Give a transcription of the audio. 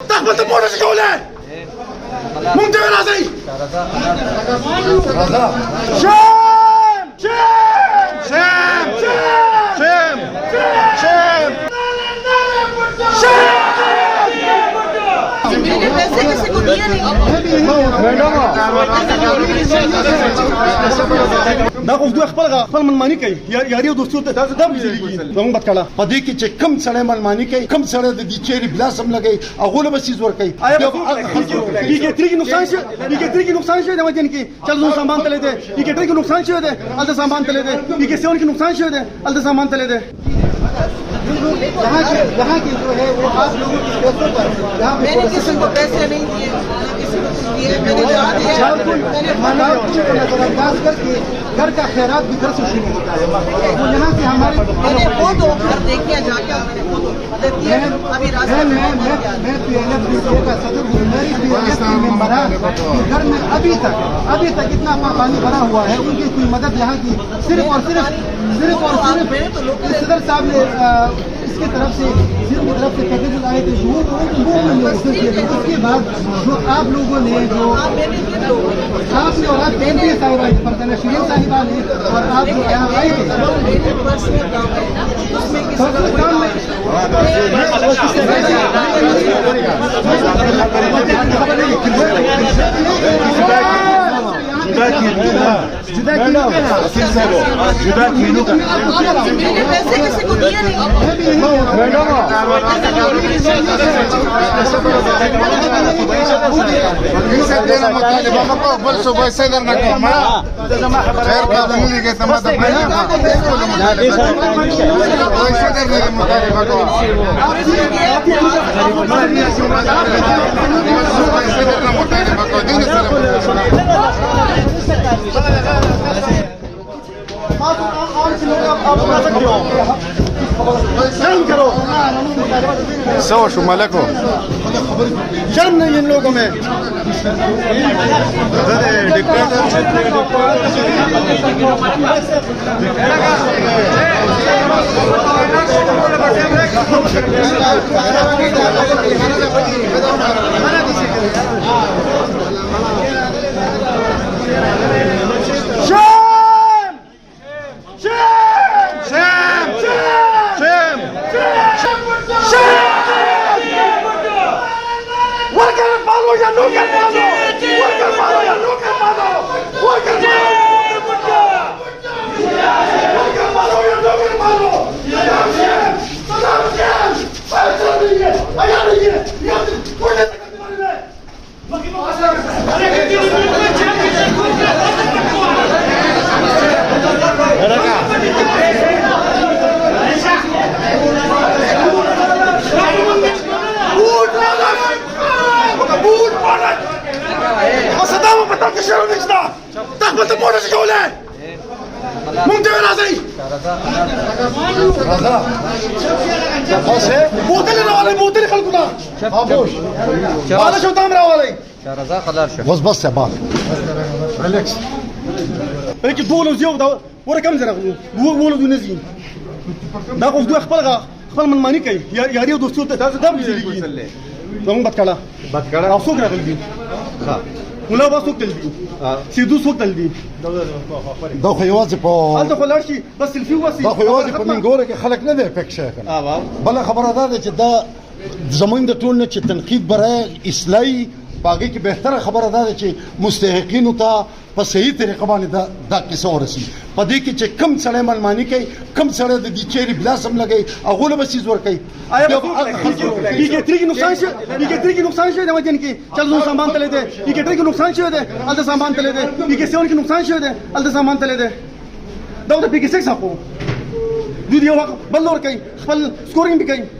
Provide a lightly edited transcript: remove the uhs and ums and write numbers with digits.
تقبل تبورش كوله ممتع راضي شام شام شام شام شام شام मेरे पैसे किसी को दिए नहीं دا خو دوی خپل منمانی کوي یاري او دوستو ته تاسو دا بزرګي زموږ بد کړه په دې کې چې کم سړی منمانی کوي کم سړی د دې چیرې بلاسم لګي هغه له بسیز ور کوي یہ تری کی نقصان شو یہ تری کی نقصان شو د وجن کې چل زو سامان تلې ده یہ تری کی نقصان شو ده الته سامان تلې ده یہ سیون کی نقصان شو ده الته سامان تلې ده यहाँ के जो है वो आप लोगों की पैसों पर यहाँ पे मैंने किसी को पैसे नहीं दिए किसी को कुछ दिए मैंने जहाँ दिया को नजरअंदाज करके घर का खैरात भी घर से शुरू होता है तो यहाँ से हमारे मैंने वो दो घर देखे जाके मैंने वो दो मदद किए अभी रास्ते में मैं PLF का सदर हूँ मेरी PLF की मेंबरान घर में अभी तक इतना पानी भरा हुआ है उनकी कोई मदद यहाँ की सिर्फ और सिर्फ सदर साहब ने इसके तरफ से पैकेज आए थे वो उसके बाद जो आप लोगों ने जो आपने और आप केंद्रीय साहिबा फरजाना शिरीन साहिबा ने और आप जो यहाँ आए थे मेरे पैसे किसी को दिए नहीं سوا شو مالكو شرم नहीं इन लोगों में تقبل تبورش كوله ممتع راضي بوتل راولي بوتل خلقنا ابوش هذا شو تام راولي بس يا بابا ريلاكس هيك دول زيو دا ورا كم زرا ولد نزين دا خو دوی خپل منمانی کوي یاري او دوستو ته تاسو دا بزرګي زموږ بد کړه او څوک راغلي دي ولا با څوک تل دي سیدو څوک تل دي دا خو یوازې په هلته خو لاړ شي بس سلفي واسي دا خو یوازې په منګوره کې خلک نه دی پک شي کنه بل خبره ده چې دا زمونږ د ټول نه چې تنقید برای اصلاحي باقي کې بهتره خبره ده چې مستحقینو ته په صحیح طریقه باندې دا کیسه ورسي په دې کې چې کم سړی منمانی کوي کم سړی د دې چیرې بلاسم لګي هغه له بسیز ور کوي یہ تری کی نقصان شو یہ تری کی نقصان شو د وجن کې چل زو سامان تلې ده یہ تری کی نقصان شو ده الته سامان تلې ده یہ سیون کی نقصان شو ده الته سامان تلې ده دا د پی کې 6 اپو دوی یو بل ور کوي خپل سکورینګ به کوي